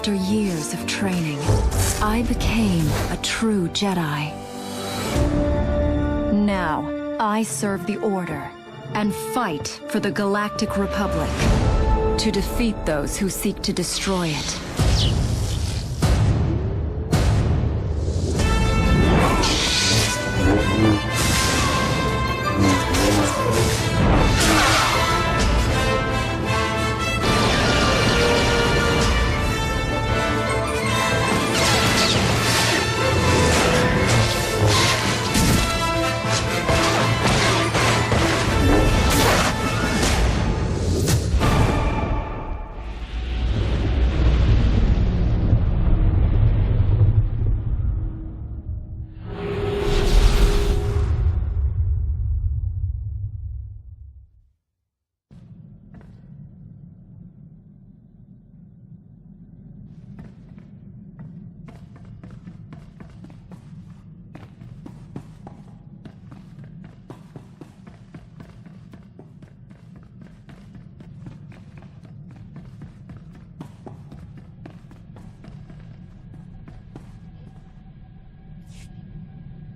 After years of training, I became a true Jedi. Now, I serve the Order and fight for the Galactic Republic to defeat those who seek to destroy it.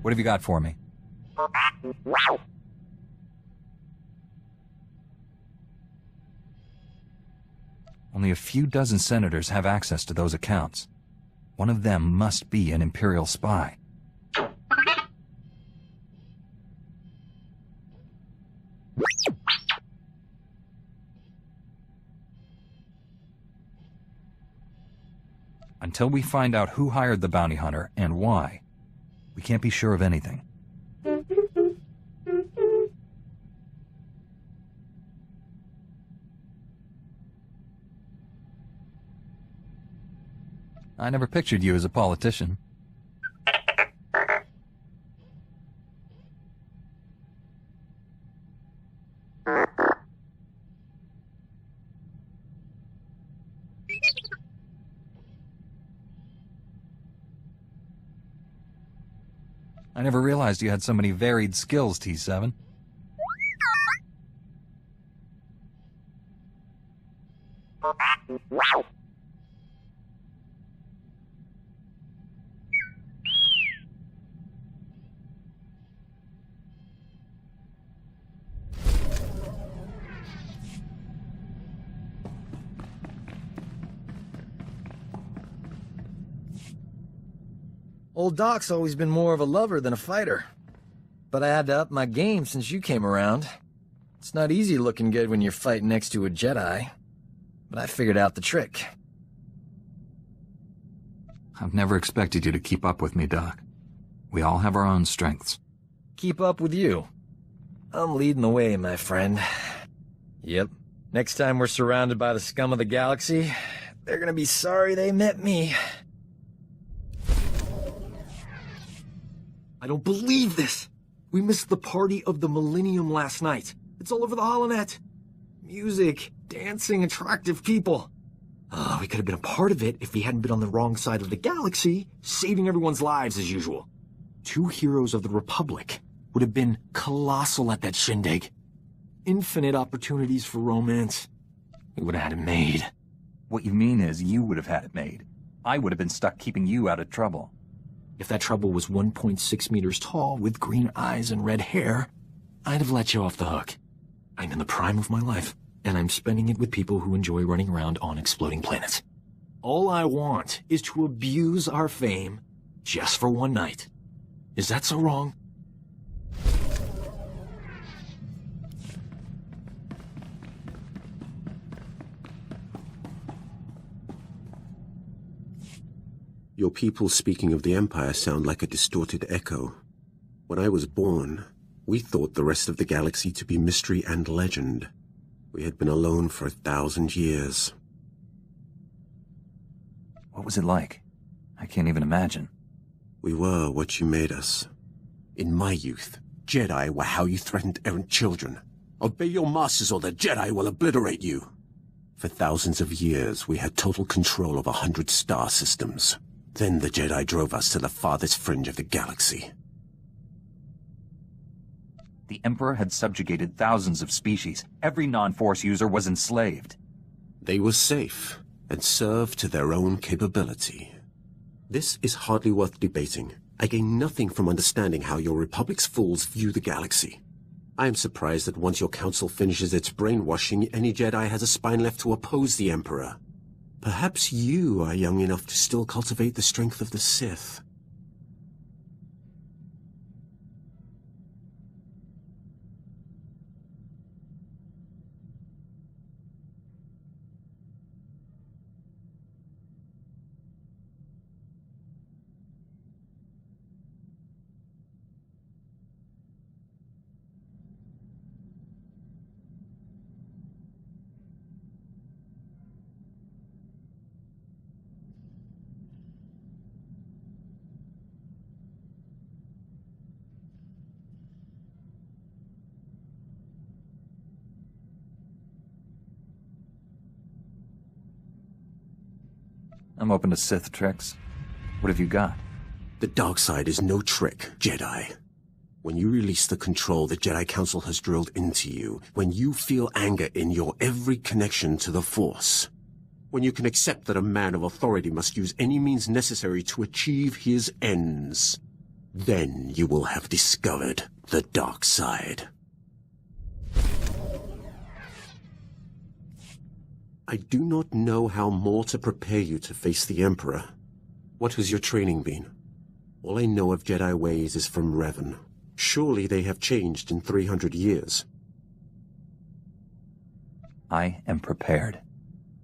What have you got for me? Only a few dozen senators have access to those accounts. One of them must be an Imperial spy. Until we find out who hired the bounty hunter and why, we can't be sure of anything. I never pictured you as a politician. I never realized you had so many varied skills, T7. Old Doc's always been more of a lover than a fighter. But I had to up my game since you came around. It's not easy looking good when you're fighting next to a Jedi. But I figured out the trick. I've never expected you to keep up with me, Doc. We all have our own strengths. Keep up with you. I'm leading the way, my friend. Yep. Next time we're surrounded by the scum of the galaxy, they're gonna be sorry they met me. I don't believe this! We missed the party of the Millennium last night. It's all over the holonet. Music, dancing, attractive people. We could have been a part of it if we hadn't been on the wrong side of the galaxy, saving everyone's lives as usual. 2 heroes of the Republic would have been colossal at that shindig. Infinite opportunities for romance. We would have had it made. What you mean is you would have had it made. I would have been stuck keeping you out of trouble. If that trouble was 1.6 meters tall with green eyes and red hair, I'd have let you off the hook. I'm in the prime of my life, and I'm spending it with people who enjoy running around on exploding planets. All I want is to abuse our fame just for one night. Is that so wrong? Your people speaking of the Empire sound like a distorted echo. When I was born, we thought the rest of the galaxy to be mystery and legend. We had been alone for 1,000 years. What was it like? I can't even imagine. We were what you made us. In my youth, Jedi were how you threatened errant children. Obey your masters or the Jedi will obliterate you. For thousands of years, we had total control of 100 star systems. Then the Jedi drove us to the farthest fringe of the galaxy. The Emperor had subjugated thousands of species. Every non-Force user was enslaved. They were safe. and serve to their own capability. This is hardly worth debating. I gain nothing from understanding how your Republic's fools view the galaxy. I am surprised that once your council finishes its brainwashing, any Jedi has a spine left to oppose the Emperor. Perhaps you are young enough to still cultivate the strength of the Sith. I'm open to Sith tricks. What have you got? The dark side is no trick, Jedi. When you release the control the Jedi Council has drilled into you, when you feel anger in your every connection to the Force, when you can accept that a man of authority must use any means necessary to achieve his ends, then you will have discovered the dark side. I do not know how more to prepare you to face the Emperor. What has your training been? All I know of Jedi ways is from Revan. Surely they have changed in 300 years. I am prepared.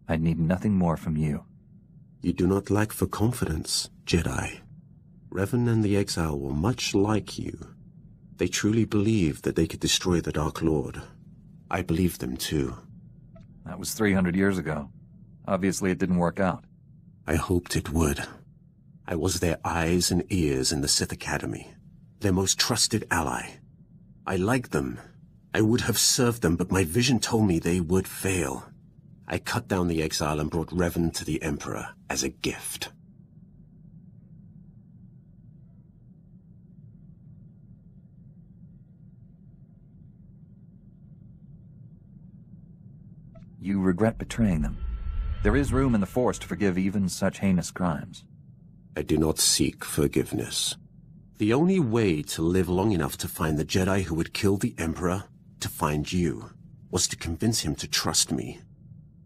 I need nothing more from you. You do not lack for confidence, Jedi. Revan and the Exile were much like you. They truly believed that they could destroy the Dark Lord. I believed them too. That was 300 years ago. Obviously it didn't work out. I hoped it would. I was their eyes and ears in the Sith Academy, their most trusted ally. I liked them. I would have served them, but my vision told me they would fail. I cut down the Exile and brought Revan to the Emperor as a gift. You regret betraying them. There is room in the Force to forgive even such heinous crimes. I do not seek forgiveness. The only way to live long enough to find the Jedi who would kill the Emperor, to find you, was to convince him to trust me.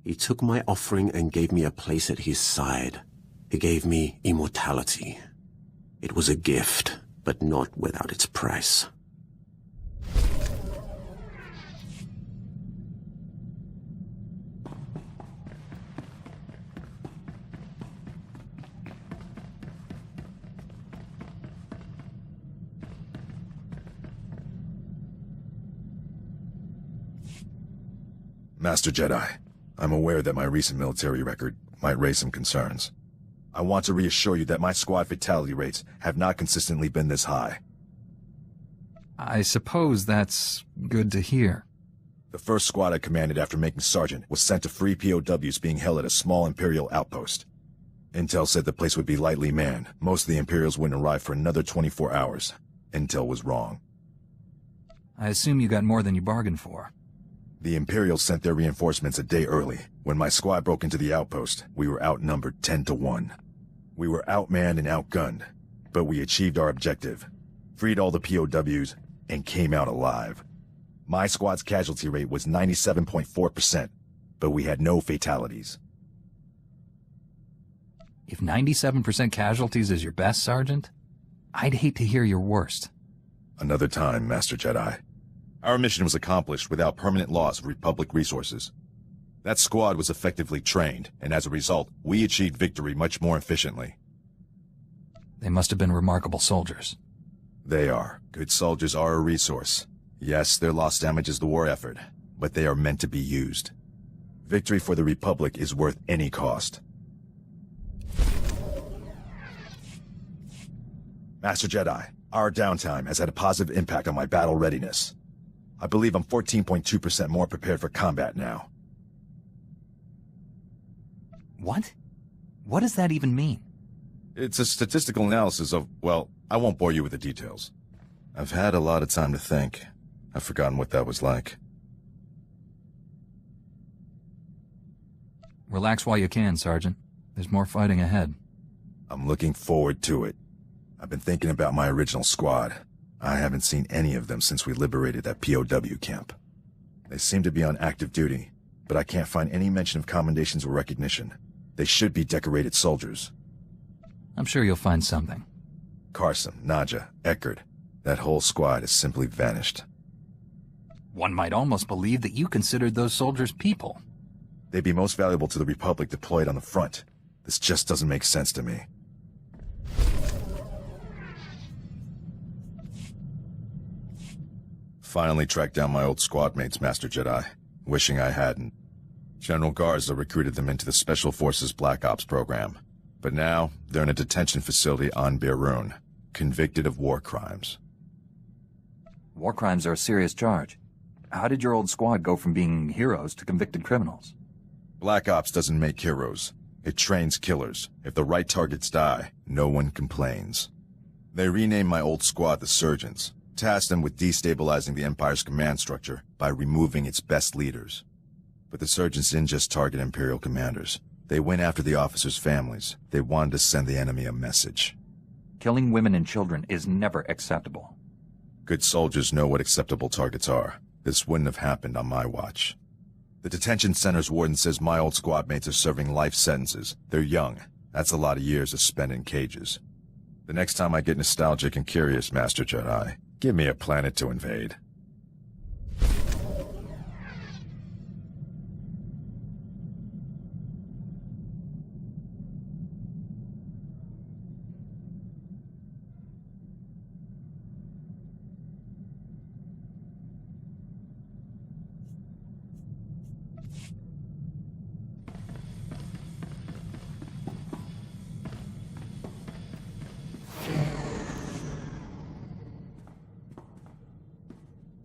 He took my offering and gave me a place at his side. He gave me immortality. It was a gift, but not without its price. Master Jedi, I'm aware that my recent military record might raise some concerns. I want to reassure you that my squad fatality rates have not consistently been this high. I suppose that's good to hear. The first squad I commanded after making sergeant was sent to free POWs being held at a small Imperial outpost. Intel said the place would be lightly manned. Most of the Imperials wouldn't arrive for another 24 hours. Intel was wrong. I assume you got more than you bargained for. The Imperials sent their reinforcements a day early. When my squad broke into the outpost, we were outnumbered 10-1. We were outmanned and outgunned, but we achieved our objective, freed all the POWs, and came out alive. My squad's casualty rate was 97.4%, but we had no fatalities. If 97% casualties is your best, Sergeant, I'd hate to hear your worst. Another time, Master Jedi. Our mission was accomplished without permanent loss of Republic resources. That squad was effectively trained, and as a result, we achieved victory much more efficiently. They must have been remarkable soldiers. They are. Good soldiers are a resource. Yes, their loss damages the war effort, but they are meant to be used. Victory for the Republic is worth any cost. Master Jedi, our downtime has had a positive impact on my battle readiness. I believe I'm 14.2% more prepared for combat now. What? What does that even mean? It's a statistical analysis of, well, I won't bore you with the details. I've had a lot of time to think. I've forgotten what that was like. Relax while you can, Sergeant. There's more fighting ahead. I'm looking forward to it. I've been thinking about my original squad. I haven't seen any of them since we liberated that POW camp. They seem to be on active duty, but I can't find any mention of commendations or recognition. They should be decorated soldiers. I'm sure you'll find something. Carson, Nadja, Eckert, that whole squad has simply vanished. One might almost believe that you considered those soldiers people. They'd be most valuable to the Republic deployed on the front. This just doesn't make sense to me. Finally tracked down my old squad mates, Master Jedi. Wishing I hadn't. General Garza recruited them into the Special Forces Black Ops program. But now, they're in a detention facility on Beirun, convicted of war crimes. War crimes are a serious charge. How did your old squad go from being heroes to convicted criminals? Black Ops doesn't make heroes. It trains killers. If the right targets die, no one complains. They renamed my old squad the Surgeons, tasked them with destabilizing the Empire's command structure by removing its best leaders. But the Surgeons didn't just target Imperial commanders. They went after the officers' families. They wanted to send the enemy a message. Killing women and children is never acceptable. Good soldiers know what acceptable targets are. This wouldn't have happened on my watch. The detention center's warden says my old squad mates are serving life sentences. They're young. That's a lot of years to spend in cages. The next time I get nostalgic and curious, Master Jedi, give me a planet to invade.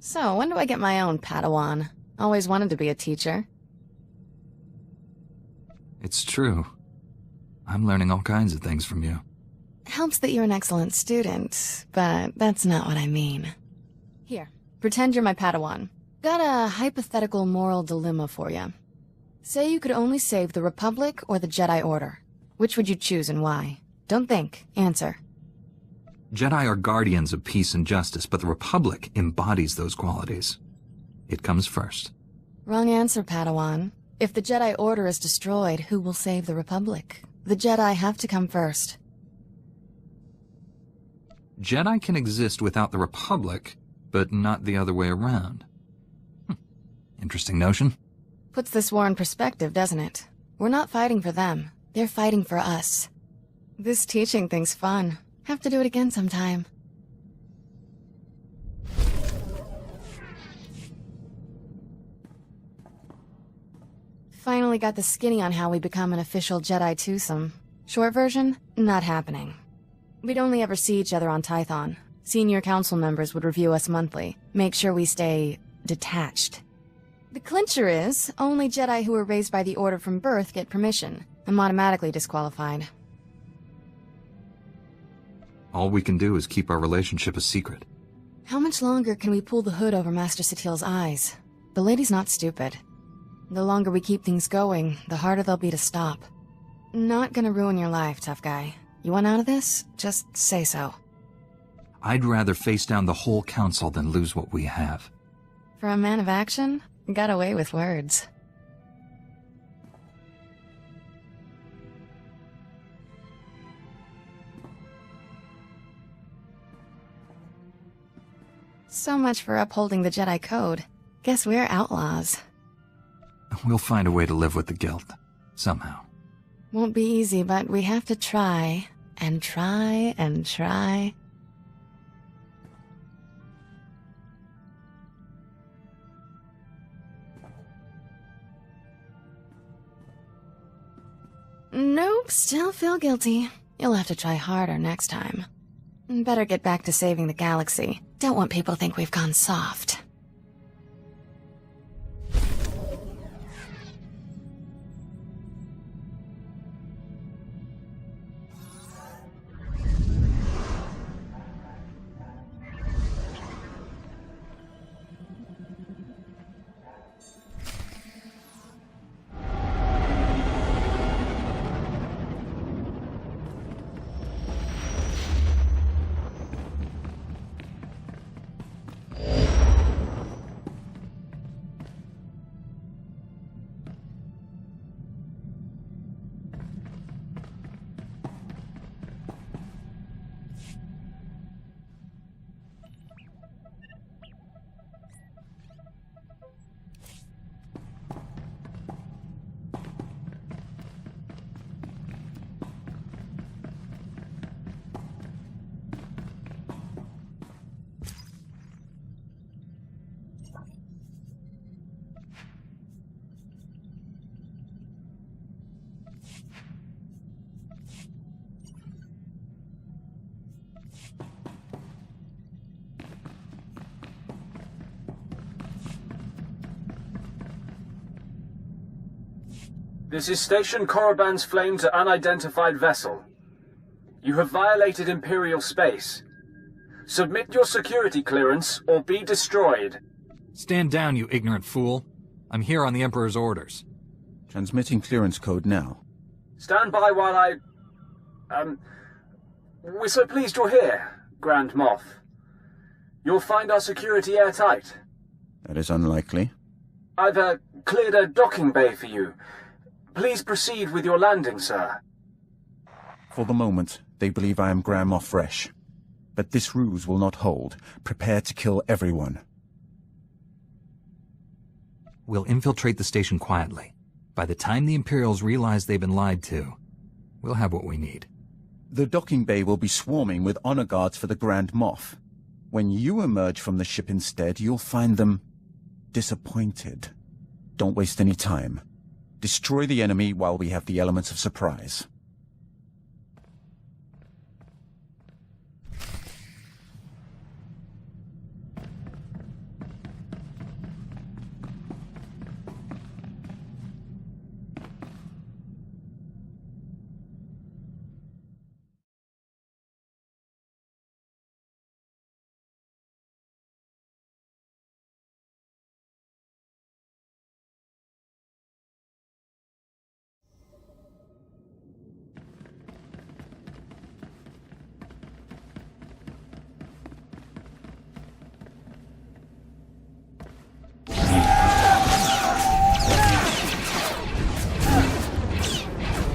So, when do I get my own Padawan? Always wanted to be a teacher. It's true. I'm learning all kinds of things from you. Helps that you're an excellent student, but that's not what I mean. Here, pretend you're my Padawan. Got a hypothetical moral dilemma for you. Say you could only save the Republic or the Jedi Order. Which would you choose and why? Don't think. Answer. Jedi are guardians of peace and justice, but the Republic embodies those qualities. It comes first. Wrong answer, Padawan. If the Jedi Order is destroyed, who will save the Republic? The Jedi have to come first. Jedi can exist without the Republic, but not the other way around. Interesting notion. Puts this war in perspective, doesn't it? We're not fighting for them. They're fighting for us. This teaching thing's fun. Have to do it again sometime. Finally got the skinny on how we become an official Jedi twosome. Short version, not happening. We'd only ever see each other on Tython. Senior council members would review us monthly, make sure we stay detached. The clincher is, only Jedi who were raised by the Order from birth get permission. I'm automatically disqualified. All we can do is keep our relationship a secret. How much longer can we pull the hood over Master Satil's eyes? The lady's not stupid. The longer we keep things going, the harder they'll be to stop. Not gonna ruin your life, tough guy. You want out of this? Just say so. I'd rather face down the whole council than lose what we have. For a man of action, got away with words. So much for upholding the Jedi Code. Guess we're outlaws. We'll find a way to live with the guilt. Somehow. Won't be easy, but we have to try, and try, and try. Nope, still feel guilty. You'll have to try harder next time. Better get back to saving the galaxy. Don't want people to think we've gone soft. This is Station Korriban's flame to unidentified vessel. You have violated Imperial space. Submit your security clearance or be destroyed. Stand down, you ignorant fool. I'm here on the Emperor's orders. Transmitting clearance code now. Stand by while I... We're so pleased you're here, Grand Moff. You'll find our security airtight. That is unlikely. I've cleared a docking bay for you. Please proceed with your landing, sir. For the moment, they believe I am Grand Moff Fresh. But this ruse will not hold. Prepare to kill everyone. We'll infiltrate the station quietly. By the time the Imperials realize they've been lied to, we'll have what we need. The docking bay will be swarming with honor guards for the Grand Moff. When you emerge from the ship instead, you'll find them disappointed. Don't waste any time. Destroy the enemy while we have the elements of surprise.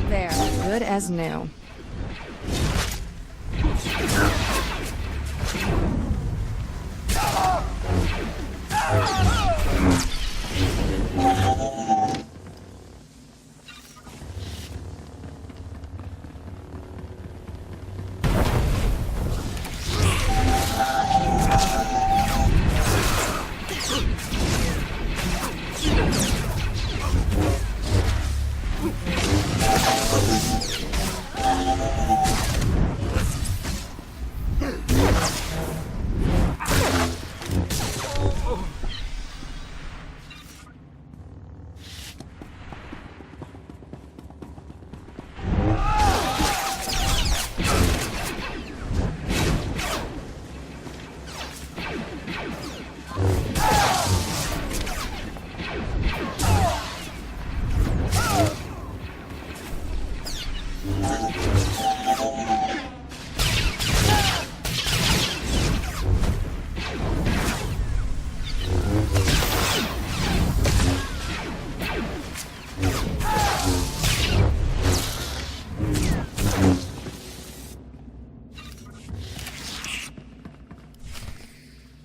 There, good as new.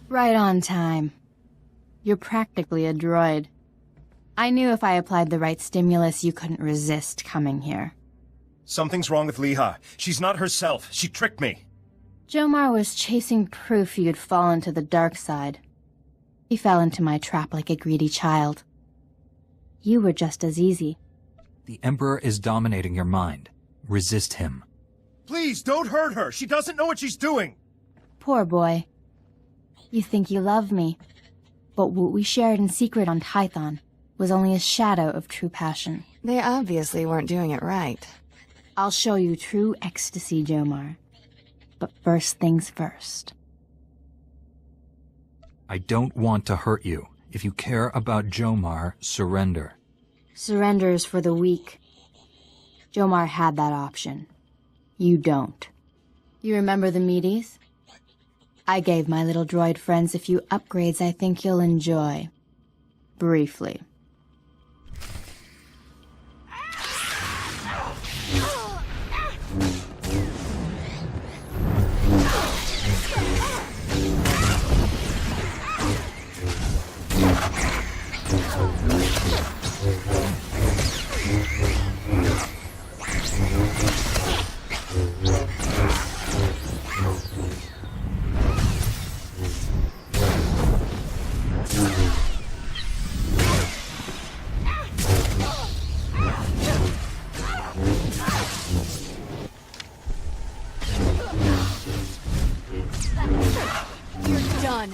Right on time. You're practically a droid. I knew if I applied the right stimulus, you couldn't resist coming here. Something's wrong with Leha. She's not herself. She tricked me. Jomar was chasing proof you'd fallen to the dark side. He fell into my trap like a greedy child. You were just as easy. The Emperor is dominating your mind. Resist him. Please, don't hurt her. She doesn't know what she's doing. Poor boy. You think you love me, but what we shared in secret on Tython was only a shadow of true passion. They obviously weren't doing it right. I'll show you true ecstasy, Jomar. But first things first. I don't want to hurt you. If you care about Jomar, surrender. Surrender is for the weak. Jomar had that option. You don't. You remember the meaties? I gave my little droid friends a few upgrades I think you'll enjoy. Briefly. done.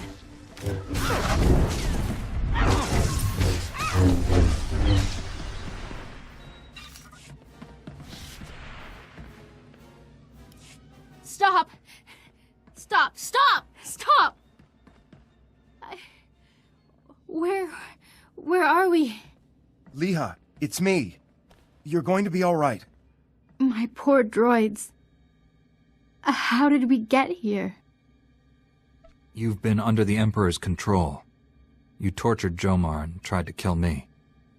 Stop! Stop! Stop! Stop! Where are we? Leha, it's me. You're going to be all right. My poor droids. How did we get here? You've been under the Emperor's control. You tortured Jomar and tried to kill me.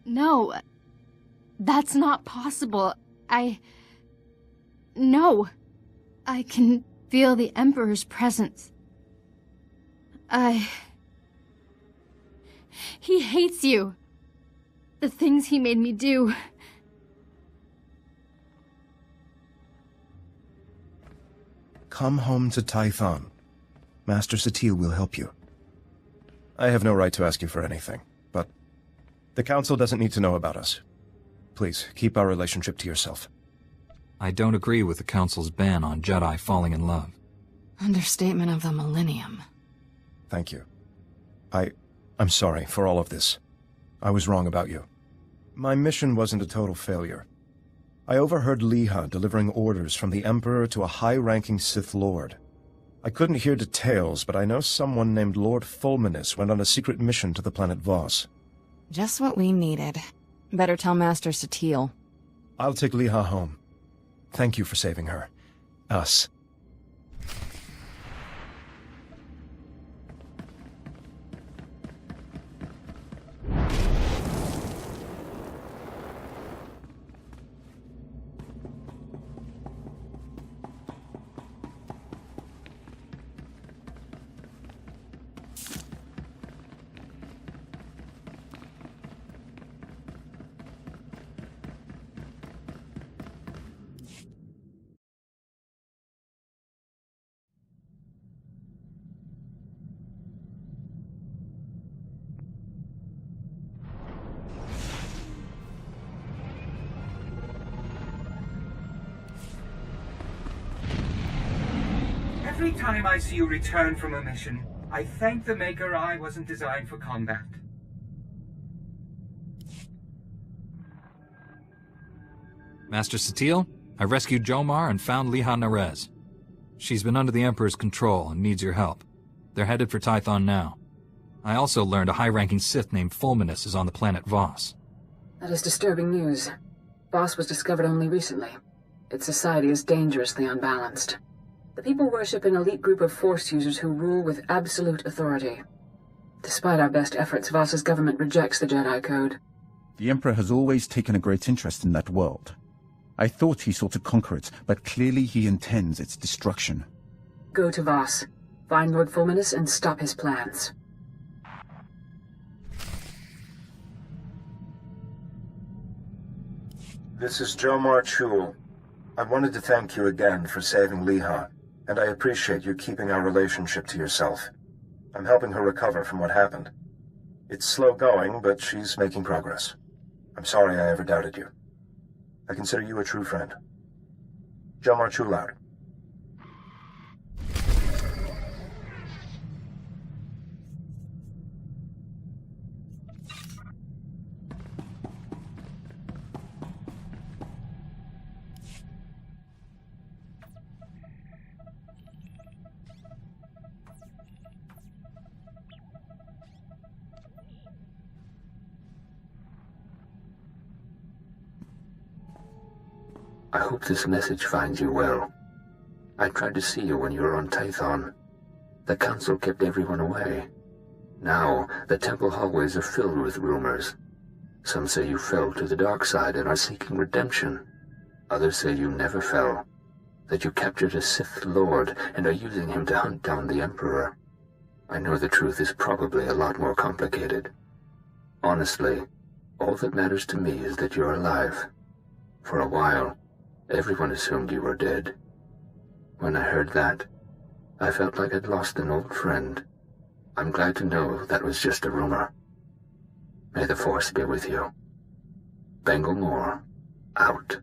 No. That's not possible. No. I can feel the Emperor's presence. He hates you. The things he made me do. Come home to Tython. Master Satil will help you. I have no right to ask you for anything, but the Council doesn't need to know about us. Please, keep our relationship to yourself. I don't agree with the Council's ban on Jedi falling in love. Understatement of the millennium. Thank you. I'm sorry for all of this. I was wrong about you. My mission wasn't a total failure. I overheard Leha delivering orders from the Emperor to a high-ranking Sith Lord. I couldn't hear details, but I know someone named Lord Fulminus went on a secret mission to the planet Voss. Just what we needed. Better tell Master Satil. I'll take Leha home. Thank you for saving her. Us. Every time I see you return from a mission, I thank the Maker I wasn't designed for combat. Master Satil, I rescued Jomar and found Leha Nerez. She's been under the Emperor's control and needs your help. They're headed for Tython now. I also learned a high-ranking Sith named Fulminus is on the planet Voss. That is disturbing news. Voss was discovered only recently. Its society is dangerously unbalanced. The people worship an elite group of Force users who rule with absolute authority. Despite our best efforts, Voss's government rejects the Jedi Code. The Emperor has always taken a great interest in that world. I thought he sought to conquer it, but clearly he intends its destruction. Go to Voss, find Lord Fulminus, and stop his plans. This is Jomar Chul. I wanted to thank you again for saving Leha, and I appreciate you keeping our relationship to yourself. I'm helping her recover from what happened. It's slow going, but she's making progress. I'm sorry I ever doubted you. I consider you a true friend. Jomar Chul out. I hope this message finds you well. I tried to see you when you were on Tython. The Council kept everyone away. Now, the temple hallways are filled with rumors. Some say you fell to the dark side and are seeking redemption. Others say you never fell, that you captured a Sith Lord and are using him to hunt down the Emperor. I know the truth is probably a lot more complicated. Honestly, all that matters to me is that you're alive. For a while, everyone assumed you were dead. When I heard that, I felt like I'd lost an old friend. I'm glad to know that was just a rumor. May the Force be with you. Bengal Moore, out.